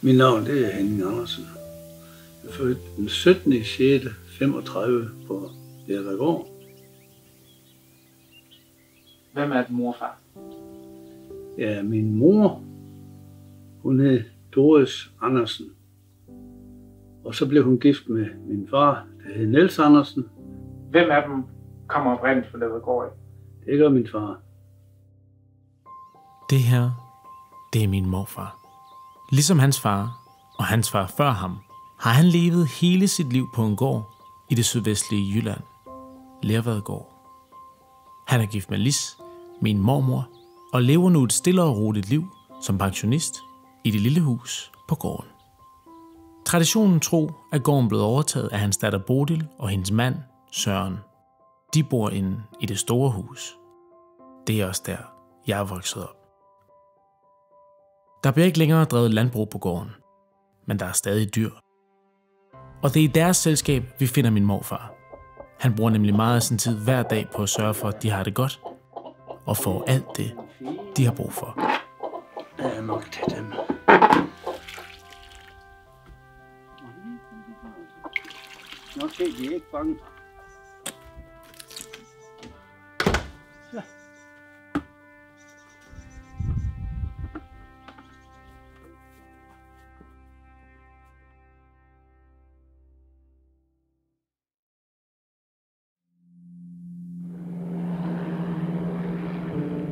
Mit navn det er Henning Andersen. Jeg er født den 17. 6. 35 på Bjerregård. Hvem er din morfar? Ja, min mor, hun hed Doris Andersen. Og så blev hun gift med min far, der hed Niels Andersen. Hvem af dem kommer oprindeligt fra Bjerregård? Det gør min far. Det her, det er min morfar. Ligesom hans far og hans far før ham, har han levet hele sit liv på en gård i det sydvestlige Jylland, Lervadgård. Han er gift med Lis, min mormor, og lever nu et stille og roligt liv som pensionist i det lille hus på gården. Traditionen tro er gården blevet overtaget af hans datter Bodil og hendes mand Søren. De bor inde i det store hus. Det er også der, jeg er vokset op. Der bliver ikke længere drevet landbrug på gården, men der er stadig dyr. Og det er i deres selskab, vi finder min morfar. Han bruger nemlig meget af sin tid hver dag på at sørge for, at de har det godt, og får alt det, de har brug for. Der er nok til dem. Nå se, de er ikke bange.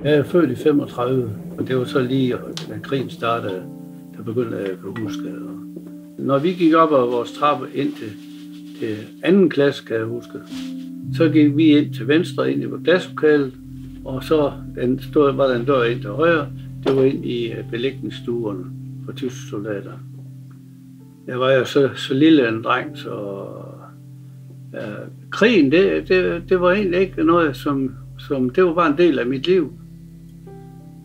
Jeg er født i 35, og det var så lige, da krigen startede, der begyndte jeg at huske. Når vi gik op ad vores trappe ind til anden klasse, kan jeg huske, så gik vi ind til venstre, ind i vores klasselokalet, og så var der en dør ind til højre, det var ind i belægningsstuerne for tyske soldater. Jeg var jo så lille en dreng, så krigen, det var egentlig ikke noget, som det var bare en del af mit liv.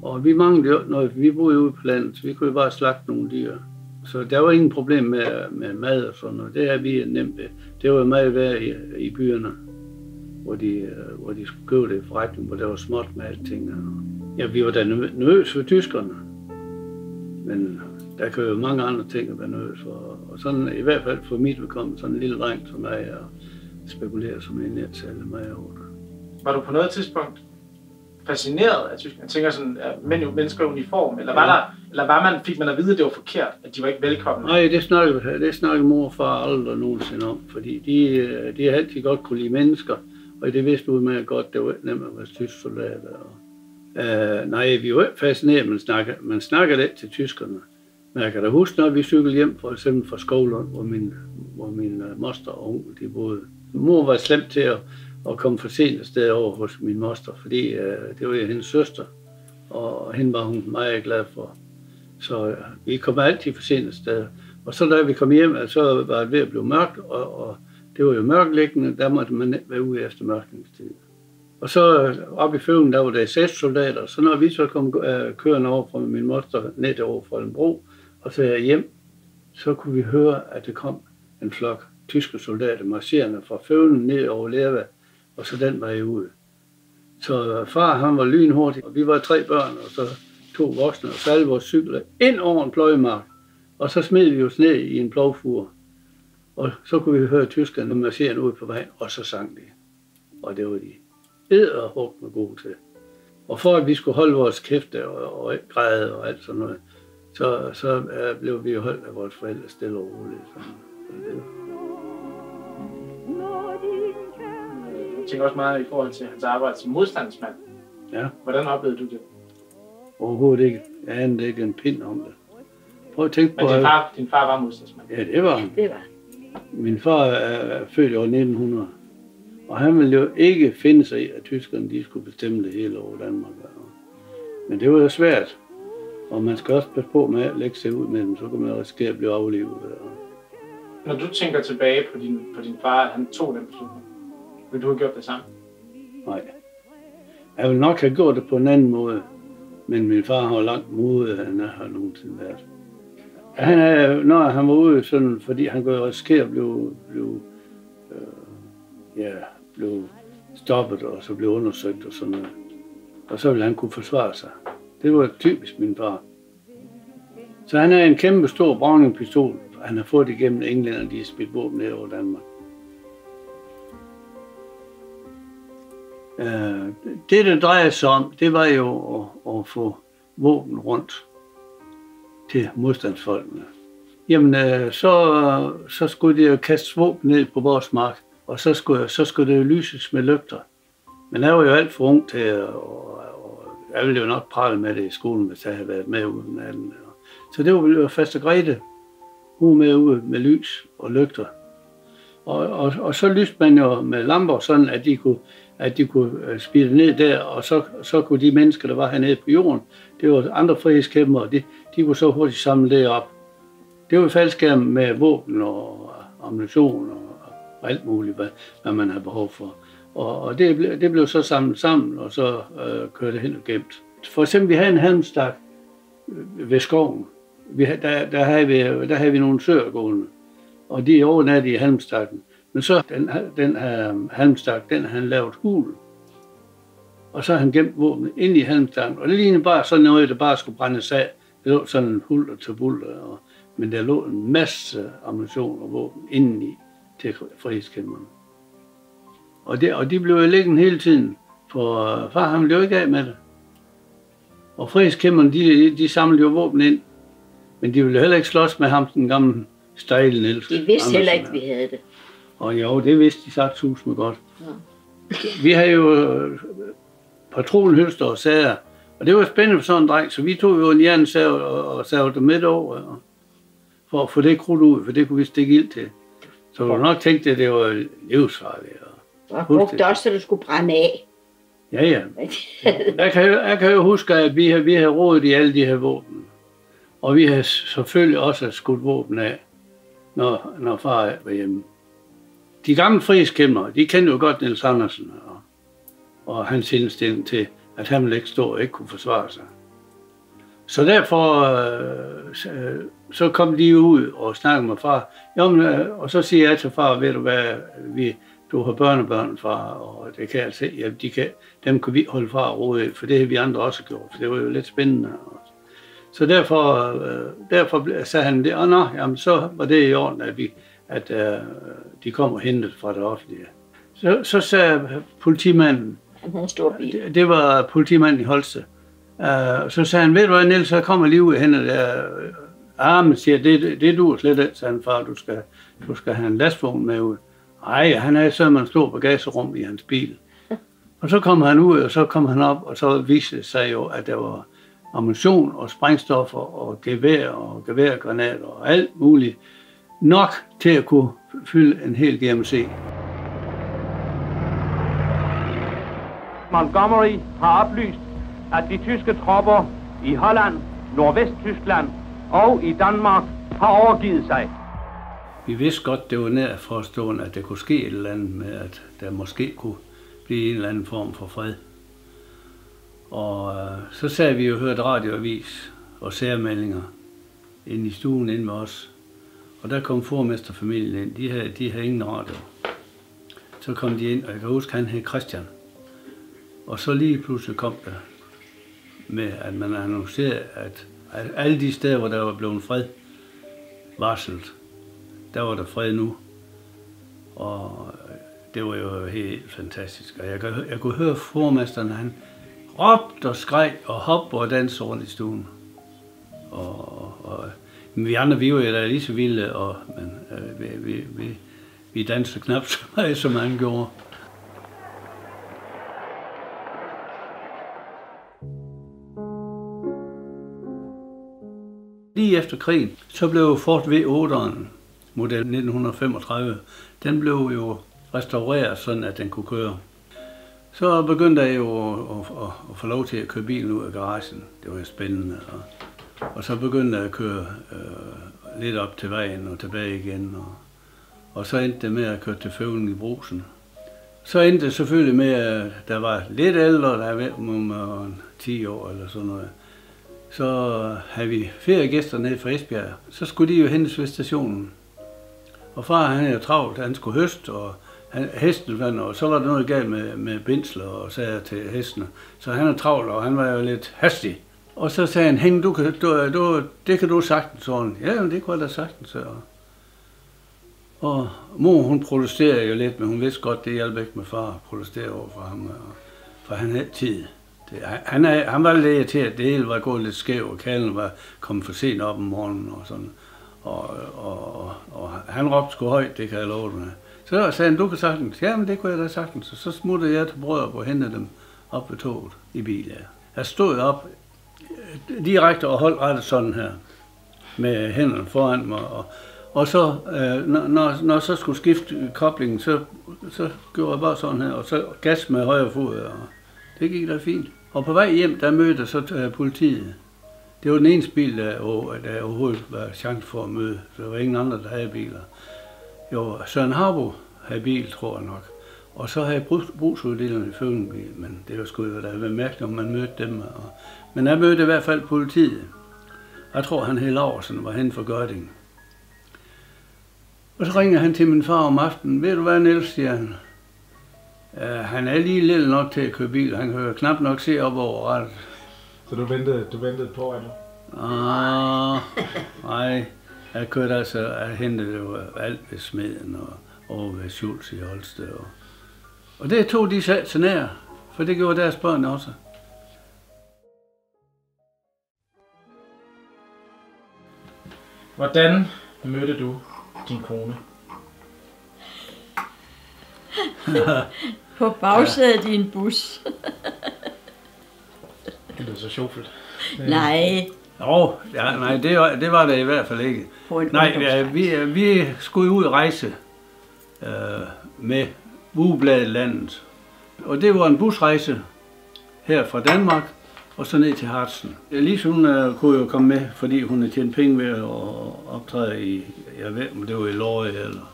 Og vi manglede jo, når vi boede ude på landet, så vi kunne jo bare slagte nogle dyr. Så der var ingen problem med mad og sådan noget. Det er vi nemt. Det var meget værd i byerne, hvor de skulle købe det i forretning, hvor der var småt med alting. Ja, vi var da nervøse for tyskerne. Men der kan jo mange andre ting at være nervøse for. Og sådan, i hvert fald for mit vedkommende, sådan en lille dreng som mig, og spekulerer som en netsalg mig over det. Var du på noget tidspunkt fascineret af tyskerne? Jeg tænker sådan, at mennesker i uniform, eller fik man at vide, at det var forkert, at de var ikke velkomne? Nej, det snakkede mor og far aldrig nogensinde om, fordi de har altid godt kunne lide mennesker, og det vidste ud med godt, det var nemt at være tysk soldater. Nej, vi var ikke fascineret, man snakker lidt til tyskerne. Men jeg kan da huske, når vi cyklede hjem, for eksempel fra Skovlund, hvor min moster og onkel de boede. Mor var slemt til at komme for sent afsted over hos min moster, fordi det var jo hendes søster, og hende var hun meget glad for. Så vi kom altid for sent afsted. Og så da vi kom hjem, så var det ved at blive mørkt, og det var jo mørklæggende, der måtte man ikke være ude efter mørkningstid. Og så oppe i Føgen, der var der SS-soldater, så når vi så kom kørende over fra min moster ned over Fredensbro, og så hjem, så kunne vi høre, at det kom en flok tyske soldater marcherende fra Føgen ned over Lerva, og så den vej ud. Så far, han var lynhurtig, og vi var 3 børn, og så 2 voksne, og så alle vores cykler ind over en pløjemark, og så smed vi os ned i en plovfur. Og så kunne vi høre tyskerne marcherende ud på vejen, og så sang de. Og det var de edderhuggende gode til. Og for at vi skulle holde vores kæft og ikke græde og alt sådan noget, så blev vi jo holdt af vores forældre stille og roligt. Jeg tænker også meget i forhold til hans arbejde som modstandsmand. Ja. Hvordan oplevede du det? Overhovedet ikke. Jeg anede ikke en pind om det. Prøv at tænke på... Men din far var modstandsmand? Ja, det var han. Min far er født i år 1900. Og han ville jo ikke finde sig i, at tyskerne de skulle bestemme det hele over Danmark. Men det var jo svært. Og man skal også passe på med at lægge sig ud med dem, så kan man risikere at blive aflivet. Når du tænker tilbage på din far, at han tog den beslutning, vil du have gjort det samme? Nej. Jeg ville nok have gjort det på en anden måde, men min far har langt modet, han har nogensinde været. Når han var ude, sådan, fordi han kunne risikere at blive stoppet og så blive undersøgt og sådan noget. Og så ville han kunne forsvare sig. Det var typisk min far. Så han er en kæmpe stor Browning-pistol. Han har fået det igennem England, og de har spidt våben ned over Danmark. Det drejer sig om, det var jo at få våben rundt til modstandsfolkene. Jamen, så skulle det jo kaste våben ned på vores mark, og så skulle det jo lyses med lygter. Men jeg var jo alt for ung til, og jeg ville jo nok prale med det i skolen, hvis jeg havde været med ude med den. Så det var jo Faster Grete, hun med ude med lys og lygter. Og så lyste man jo med lamper, sådan at de kunne spille ned der, og så kunne de mennesker, der var hernede på jorden, det var andre frihedskæmpere, de kunne så hurtigt samle det op. Det var faldskærm med våben og ammunition og alt muligt, hvad man havde behov for. Og det blev så samlet sammen, og så kørte det hen og gemt. For eksempel, vi havde en halmstak ved skoven. Der havde vi nogle søer gående, og de overnattede i halmstakken. Men så den her halmstak, den havde han lavet hul. Og så havde han gemt våbnet ind i halmstakken. Og det lignede bare sådan noget, der bare skulle brændes af. Det lå sådan en hulter til bulter, men der lå en masse ammunition og våben indeni til frihedskæmperne. Og de blev jo liggende hele tiden, for far han blev ikke af med det. Og frihedskæmperne, de samlede jo våben ind, men de ville heller ikke slås med ham, den gamle Stejle Niels. De vidste heller ikke, vi havde det. Og jo, det vidste de sagt med godt. Ja. Vi havde jo patronhylster og sager, og det var spændende for sådan en dreng, så vi tog jo en jernsav og savede det midt over, for at få det krudt ud, for det kunne vi stikke ild til. Så du nok tænkte, at det var livsfarligt. Og brugte også, så du skulle brænde af. Ja. Jeg kan jo huske, at vi havde rådet i alle de her våben. Og vi havde selvfølgelig også skudt våben af, når far var hjemme. De gamle frihedskæmpere, de kendte jo godt Niels Andersen og hans indstilling til, at han ville ikke stå og ikke kunne forsvare sig. Så derfor så kom de ud og snakkede med far. Og så siger jeg til far, ved du hvad, du har børnebørn, far, og det kan jeg se, ja, dem kan vi holde fra at rode, for det har vi andre også gjort, for det var jo lidt spændende. Så derfor sagde han det, og jamen, så var det i orden, at de kom og hentede fra det offentlige. Så sagde politimanden, det var politimanden i Holsted, så sagde han, ved du hvad, Niels, så kommer lige ud hen der armen, siger, det duer slet ikke, sagde han, far, du skal have en lastvogn med ud. Ej, han havde så en stor bagagerum i hans bil. Og så kom han ud, og så kom han op, og så viste det sig jo, at der var ammunition og sprængstoffer og gevær og geværgranater og alt muligt nok til at kunne fylde en hel GMC. Montgomery har oplyst, at de tyske tropper i Holland, Nordvesttyskland og i Danmark har overgivet sig. Vi vidste godt, det var nær forestående, at der kunne ske et eller andet med, at der måske kunne blive en eller anden form for fred. Og så sagde vi jo hørt radioavis og særmeldinger inde i stuen inde med os. Og der kom formesterfamilien ind. De havde ingen radio. Så kom de ind, og jeg kan huske, han hed Christian. Og så lige pludselig kom der med, at man annoncerede, at alle de steder, hvor der var blevet fred, varslet, der var der fred nu. Og det var jo helt fantastisk. Og jeg kunne høre formesteren, han råbte og skreg og hoppede og dansede rundt i stuen. Men vi andre, vi var jo da lige så vilde, men vi dansede knap så meget, som han gjorde. Lige efter krigen, så blev Ford V8'eren, model 1935, den blev jo restaureret, sådan at den kunne køre. Så begyndte jeg jo at få lov til at køre bilen ud af garagen. Det var jo spændende. Og så begyndte jeg at køre lidt op til vejen og tilbage igen. Og så endte det med at køre til Føvling i Brugsen. Så endte det selvfølgelig med, at der var lidt ældre, der var 10 år eller sådan noget. Så havde vi feriegæster nede fra Esbjerg. Så skulle de jo hentes ved stationen. Og far han jo travlt, han skulle høste, og hesten vandt, og så var der noget galt med bindsler og sager til hestene. Så han er travlt, og han var jo lidt hastig. Og så sagde han, Henning, det kan du sagtens sådan. Ja, det kunne jeg da sagtens. Og mor, hun protesterede jo lidt, men hun vidste godt, det hjalp ikke med far at protestere over for ham. For han havde tid. Han var lidt til, at det hele var gået lidt skævt, og kalden var kommet for sent op om morgenen og sådan. Og han råbte sgu højt, det kan jeg love dig. Så sagde han, du kan sagtens. Jamen, det kunne jeg da sagtens. Så smuttede jeg til brød og hentede dem op ved toget i bil. Ja. Jeg stod op direkte og holdt rettet sådan her, med hænderne foran mig. Og så, når så skulle skifte koblingen, så gjorde jeg bare sådan her, og så gas med højre fod, og det gik da fint. Og på vej hjem, der mødte jeg så politiet. Det var den eneste bil, der overhovedet var chance for at møde. Der var ingen andre, der havde biler. Jo, Søren Harbo havde bil, tror jeg nok. Og så havde jeg brugsuddelerne i følgebil, men det var sgu da været mærkeligt, om man mødte dem. Men jeg mødte i hvert fald politiet. Jeg tror, han hed Laursen var hen for Gørding. Og så ringer han til min far om aftenen. Ved du hvad, Niels, siger han? Han er lige lille nok til at køre bil. Han kan knap nok se op over rettet. Så du ventede på, eller? Nej. Jeg kørte altså, jeg hentede jo alt ved smeden og over ved Schultz i Holsted. Og det tog de selv til nær, for det gjorde deres børn også. Hvordan mødte du din kone? På bagsædet i en bus. Det lyder så sjovt. Nej. Nej, det var det i hvert fald ikke. Nej, vi skulle ud og rejse med Ugebladet Landet. Og det var en busrejse her fra Danmark og så ned til Harzen. Lise, hun kunne jo komme med, fordi hun havde tjent penge ved at optræde i, jeg ved om det var i Lorge eller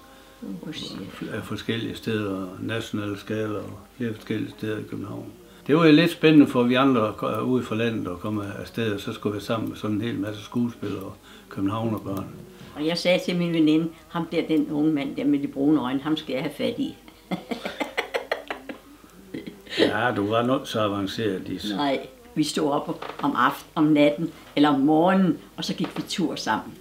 forskellige steder, nationale skaler og flere forskellige steder i København. Det var jo lidt spændende for vi andre ude fra landet og komme afsted, og så skulle vi sammen med sådan en hel masse skuespillere og københavnerbørn. Og jeg sagde til min veninde, ham der, den unge mand der med de brune øjne, ham skal jeg have fat i. Ja, du var nok så avanceret, Lise. Nej, vi stod op om natten eller om morgenen, og så gik vi tur sammen.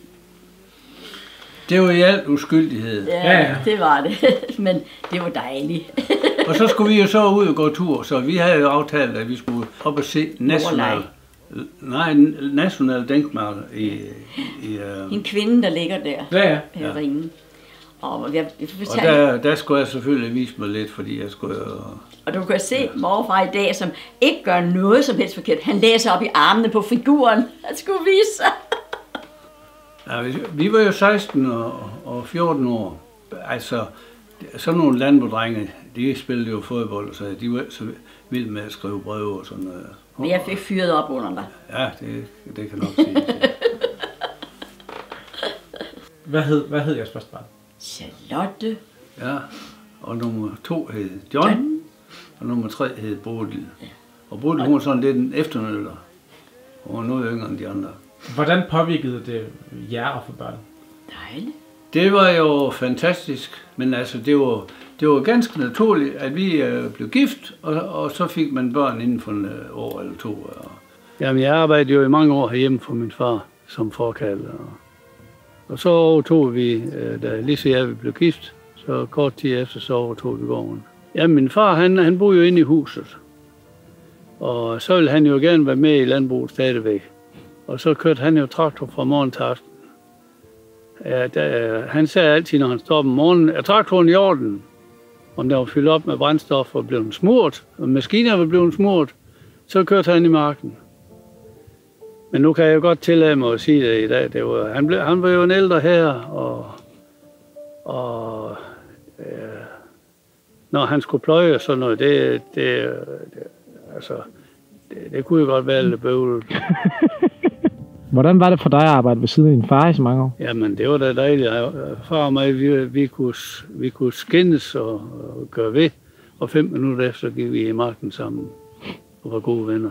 Det var i alt uskyldighed. Ja, det var det. Men det var dejligt. Og så skulle vi jo så ud og gå tur, så vi havde jo aftalt, at vi skulle op og se national denkmal i en kvinde, der ligger der i ringen. Og der skulle jeg selvfølgelig vise mig lidt, fordi jeg skulle og du kan se morfar i dag, som ikke gør noget som helst forkert. Han læser op i armene på figuren. Han skulle vise sig. Ja, vi var jo 16 og 14 år. Altså, sådan nogle landbodrenge, de spillede jo fodbold, så de var så vilde med at skrive breve og sådan noget. Men jeg fik fyret op under dig. Ja, det kan nok sige. Hvad hed jeres første barn? Charlotte. Ja, og nummer 2 hed John, og nummer 3 hed Bodil. Ja. Og Bodil, hun var sådan lidt en efternøller. Hun var noget yngre end de andre. Hvordan påvirkede det jer at få børn? Dejligt. Det var jo fantastisk, men altså det var ganske naturligt, at vi blev gift, og så fik man børn inden for en år eller 2. Jamen, jeg arbejdede jo i mange år herhjemme for min far som forkalder. Og så overtog vi, da lige så jeg blev gift, så kort tid efter, så overtog vi gården. Ja, min far, han boede jo inde i huset, og så ville han jo gerne være med i landbruget stadigvæk. Og så kørte han jo traktor fra morgen til aften. Ja, han sagde altid, når han stod op om morgenen, er traktoren i orden? Om der var fyldt op med brændstof og blev smurt, og maskiner var blevet smurt, så kørte han i marken. Men nu kan jeg jo godt tillade mig at sige det i dag. Han var jo en ældre herre, og når han skulle pløje og sådan noget, det kunne jo godt være lidt bøvlet. Hvordan var det for dig at arbejde ved siden af din far i så mange år? Jamen, det var da dejligt. Far og mig, vi kunne skændes og gøre ved, og 5 minutter efter gik vi i marken sammen og var gode venner.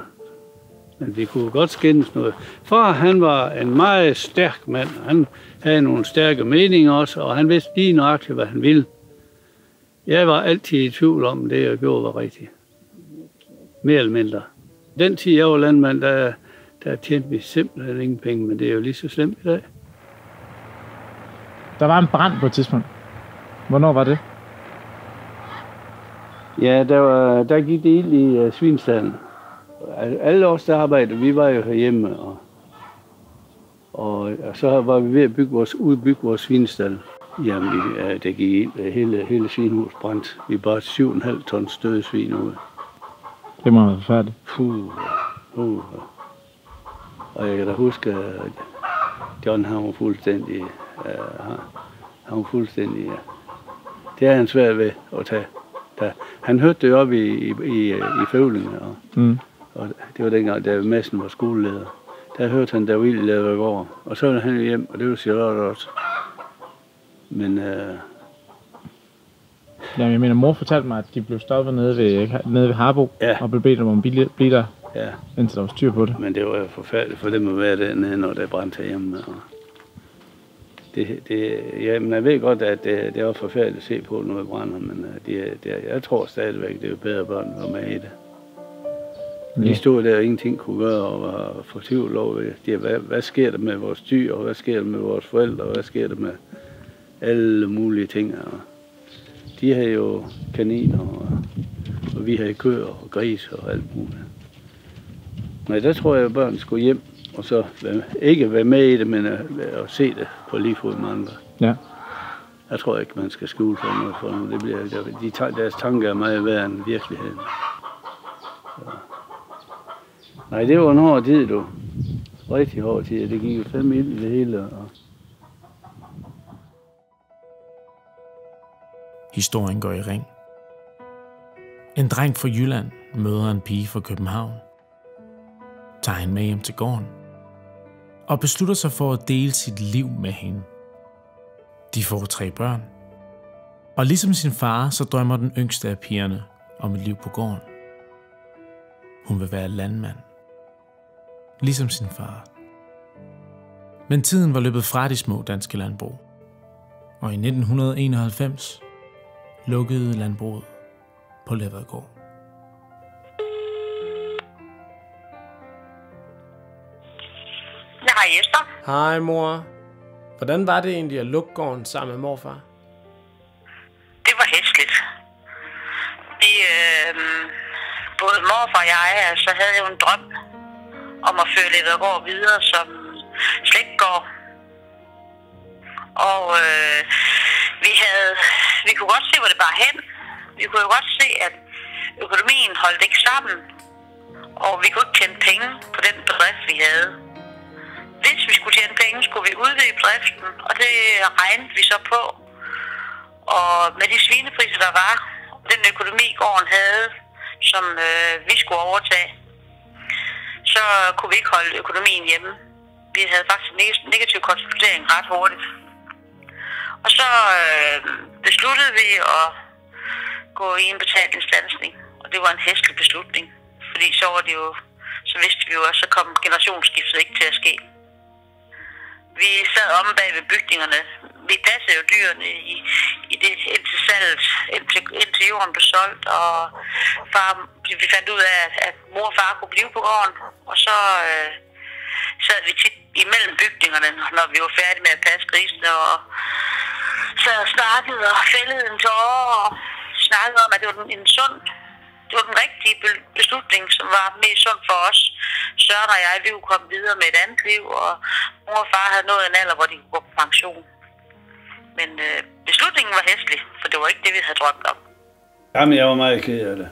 Men vi kunne godt skændes noget. Far, han var en meget stærk mand. Han havde nogle stærke meninger også, og han vidste lige nøjagtigt, hvad han ville. Jeg var altid i tvivl om, det jeg gjorde var rigtigt. Mere eller mindre. Den tid, jeg var landmand, der tjente vi simpelthen ingen penge, men det er jo lige så slemt i dag. Der var en brand på et tidspunkt. Hvornår var det? Ja, der gik det ild i svinestallen. Alle os, der arbejdede, vi var jo herhjemme, og så var vi ved at udbygge vores svinestald. Jamen, der gik ild. Hele svinehus brændte. Vi bare 7,5 tons døde svin ud. Det må være færdigt. Og jeg kan da huske, at John han var fuldstændig. Det er han svært ved at tage. Han hørte det op i Føvling, og det var dengang, da Madsen var skoleleder. Der hørte han, der var ild i Lervedgård, og så var han hjem, og det var Charlotte også. Men Jamen, jeg mener, mor fortalte mig, at de blev stoppet nede ved Harbo, og blev bedt om at blive der, indtil der var styr på det. Men det var jo forfærdeligt for dem at være dernede, når der brændte hjemme. Jamen, jeg ved godt, at det var forfærdeligt at se på, når det brænder, men jeg tror stadigvæk, det er jo bedre, børn var med i det. De stod der, og ingenting kunne gøre, og var fortvivlet over det. Hvad sker der med vores dyr, og hvad sker der med vores forældre, og hvad sker der med alle mulige ting. Og de havde jo kaniner, og vi havde køer og gris og alt muligt. Men der tror jeg, at børn skulle hjem, og så ikke være med i det, men at se det på lige fod med andre. Ja. Jeg tror ikke, man skal skjule for noget for dem. Det bliver, deres tanker er meget værre end virkeligheden. Så. Nej, det var en hård tid, du. Rigtig hård tid. Det gik jo fandme ind i det hele. Historien går i ring. En dreng fra Jylland møder en pige fra København, tager hende med hjem til gården og beslutter sig for at dele sit liv med hende. De får 3 børn, og ligesom sin far, så drømmer den yngste af pigerne om et liv på gården. Hun vil være landmand, ligesom sin far. Men tiden var løbet fra de små danske landbrug, og i 1991 lukkede landbruget på Lervedgård. Hej Jesper. Hej mor. Hvordan var det egentlig at lukke gården sammen med morfar? Det var hæsligt. Både morfar og jeg, så havde jo en drøm om at føre Lervedgård videre som slægtgård. Og vi kunne godt se, hvor det bar hen. Vi kunne jo godt se, at økonomien holdt ikke sammen. Og vi kunne ikke tjene penge på den bedrift, vi havde. Hvis vi skulle tjene penge, skulle vi udvide driften, og det regnede vi så på. Og med de svinepriser, der var, den økonomi, gården havde, som vi skulle overtage, så kunne vi ikke holde økonomien hjemme. Vi havde faktisk en negativ konsolidering ret hurtigt. Og så besluttede vi at gå i en betalingsstandsning, og det var en hæslig beslutning. Fordi så vidste vi jo, at så kom generationsskiftet ikke til at ske. Vi sad omme bag ved bygningerne. Vi passede jo dyrene indtil salget, indtil jorden blev solgt, og vi fandt ud af, at mor og far kunne blive på gården. Og så sad vi tit imellem bygningerne, når vi var færdige med at passe grisene, og sad og snakkede og fældede en tårer, og snakkede om, at det var den rigtige beslutning, som var mest sund for os. Søren og jeg, vi kunne komme videre med et andet liv, og mor og far havde nået en alder, hvor de kunne gå på pension. Men beslutningen var hæslig, for det var ikke det, vi havde drømt om. Jamen, jeg var meget ked af det.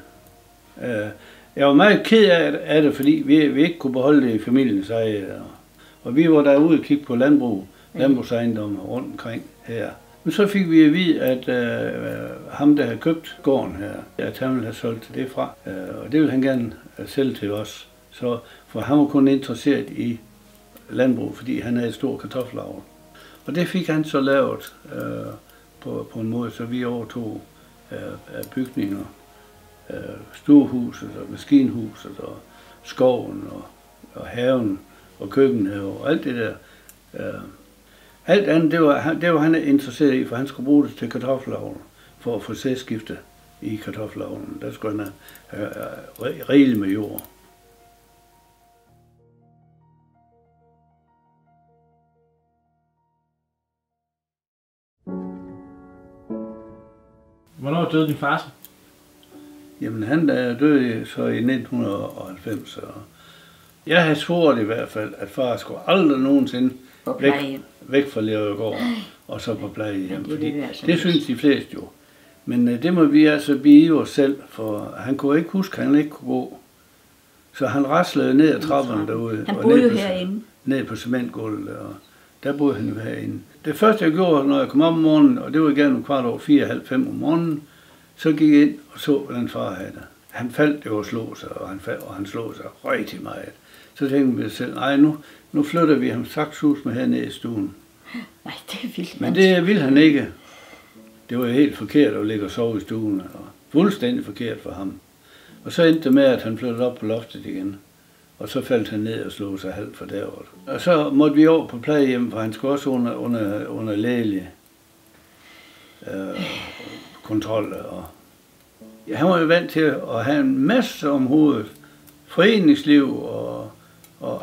Jeg var meget ked af det, fordi vi ikke kunne beholde det i familiens eje. Og vi var derude og kigge på landbrugsejendomme rundt omkring her. Men så fik vi at vide, at ham, der havde købt gården her, at han ville have solgt det fra. Og det ville han gerne sælge til os. For han var kun interesseret i landbrug, fordi han havde et stort kartoffelavl. Og det fik han så lavet på en måde, så vi overtog bygninger, stuehuset og maskinhuset og skoven og haven og køkkenhave og alt det der. Alt andet, det var han interesseret i, for han skulle bruge det til kartoffelavlen, for at få sædskifte i kartoffelavlen. Der skulle han have rigeligt med jord. Hvornår døde din far så? Jamen, han er død så i 1990, og jeg havde svoret i hvert fald, at far skulle aldrig nogensinde væk fra Lerødgård og så på plejehjem, fordi det synes de fleste jo. Men det må vi altså blive os selv, for han kunne ikke huske, at han ikke kunne gå. Så han raslede ned ad trapperne derude. Han boede jo herinde. Ned på cementgulvet, og der boede han jo herinde. Det første jeg gjorde, når jeg kom op om morgenen, og det var igen 4:15 om morgenen, så gik jeg ind og så, hvordan far havde det. Han faldt jo og slog sig, og han slog sig rigtig meget. Så tænkte vi selv, nej, nu flytter vi ham sakssus med hernede i stuen. Nej, det er vildt. Men det ville han ikke. Det var jo helt forkert at ligge og sove i stuen, og fuldstændig forkert for ham. Og så endte det med, at han flyttede op på loftet igen. Og så faldt han ned og slog sig halvt for derovre. Og så måtte vi over på plejehjem, for han skulle også under lægelig kontrol. Og han var jo vant til at have en masse om hovedet. Foreningsliv og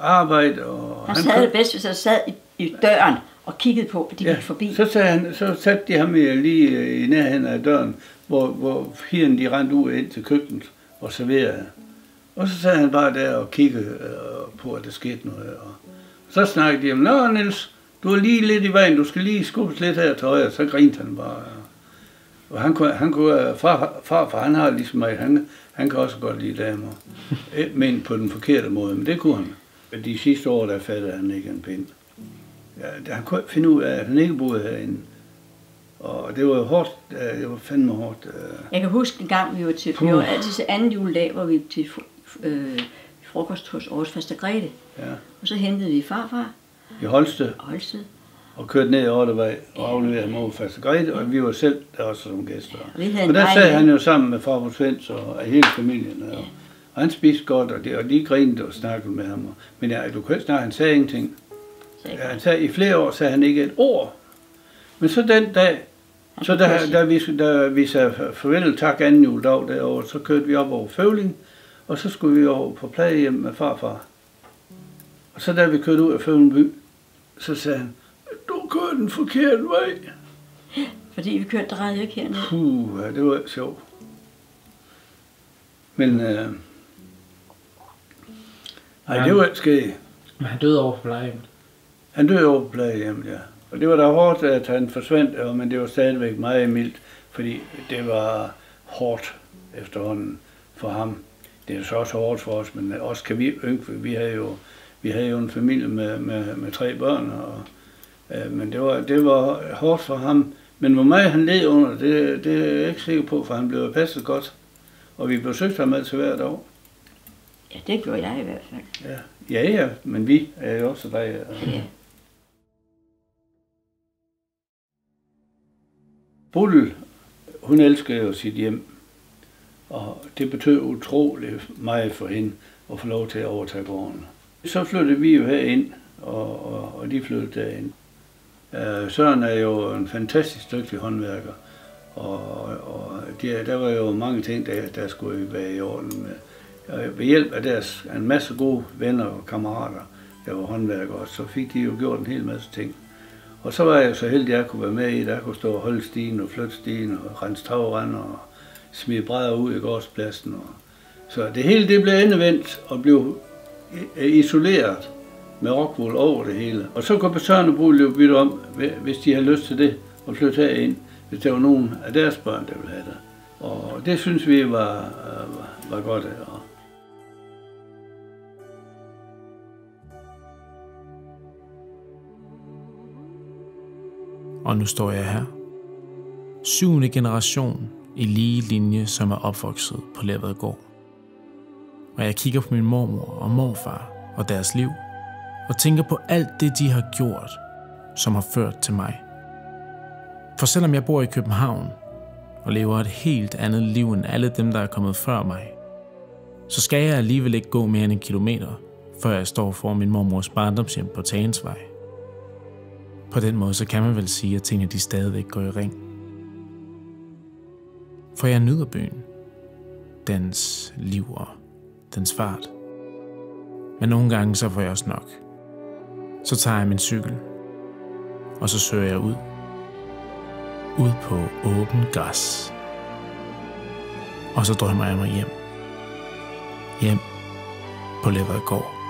arbejde. Og han sad det bedst, hvis han sad i døren og kiggede på, at de gik forbi. Så satte de ham lige i nærheden af døren, hvor pigerne de rendte ud ind til køkkenet og serverede. Og så sad han bare der og kiggede på, at der skete noget. Og så snakkede de om, nå Niels, du er lige lidt i vejen, du skal lige skubbes lidt her til højre. Så grinte han bare. Og han kunne farfar, han har ligesom mig, han kan også godt lide damer. Men på den forkerte måde, men det kunne han. De sidste år, der fattede han ikke en pind. Ja, han kunne finde ud af, at han ikke boede herinde. Og det var jo hårdt, det var fandme hårdt. Jeg kan huske en gang, vi var altid til anden juledag, hvor vi til frokost hos Aarhus Faster Grete. Ja. Og så hentede vi farfar. I Holsted. Og kørte ned i Ortevej og afleverede ham over Faster Grete, og vi var selv der også som gæster. Og der sad han jo sammen med farfar Svends og hele familien. Og han spiste godt, og de grinede og snakkede med ham. Men du kan ikke snakke, han sagde ingenting. Han sagde, i flere år sagde han ikke et ord. Men så den dag, så da vi sagde farvel, tak anden juledag derovre, så kørte vi op over Føvling, og så skulle vi over på plejehjem med farfar. Og så da vi kørte ud af Føvling by, så sagde han, du kørte den forkerte vej. Fordi vi kørte drejet ikke hernede. Ja, det var sjovt. Men nej, det var ikke sket. Men han døde over på plejehjem. Han døde over på plejehjem, ja. Og det var da hårdt, at han forsvandt, men det var stadigvæk meget mildt, fordi det var hårdt efterhånden for ham. Det er så også hårdt for os, men også kan vi ynke. Vi havde jo en familie med 3 børn, men det var hårdt for ham. Men hvor meget han led under, det er jeg ikke sikker på, for han blev passet godt. Og vi besøgte ham altid hver dag. Ja, det gjorde jeg i hvert fald. Ja, men vi er jo også der. Ja. Bull, hun elskede jo sit hjem, og det betød utroligt meget for hende at få lov til at overtage gården. Så flyttede vi jo herind, og de flyttede derind. Søren er jo en fantastisk dygtig håndværker, og der var jo mange ting, der skulle være i orden med. Ved hjælp af en masse gode venner og kammerater, der var håndværkere, så fik de jo gjort en hel masse ting. Og så var jeg så heldig, at jeg kunne være med i, der kunne stå og holde stien og flytte stien og rense tagrender og smide brædder ud i gårdspladsen. Så det hele det blev endevendt og blev isoleret med rockwool over det hele. Og så kunne besøgende bruge jo bytte om, hvis de havde lyst til det, og flytte herind, hvis der var nogen af deres børn, der ville have det. Og det synes vi var godt. Og nu står jeg her. 7. generation i lige linje, som er opvokset på Lerødgård. Og jeg kigger på min mormor og morfar og deres liv, og tænker på alt det, de har gjort, som har ført til mig. For selvom jeg bor i København og lever et helt andet liv end alle dem, der er kommet før mig, så skal jeg alligevel ikke gå mere end 1 kilometer, før jeg står foran min mormors barndomshjem på Tagensvej. På den måde, så kan man vel sige, at tingene de stadigvæk går i ring. For jeg nyder byen, dens liv og dens fart. Men nogle gange så får jeg også nok. Så tager jeg min cykel, og så søger jeg ud på åben græs. og så drømmer jeg mig hjem. Hjem på Lervedgård.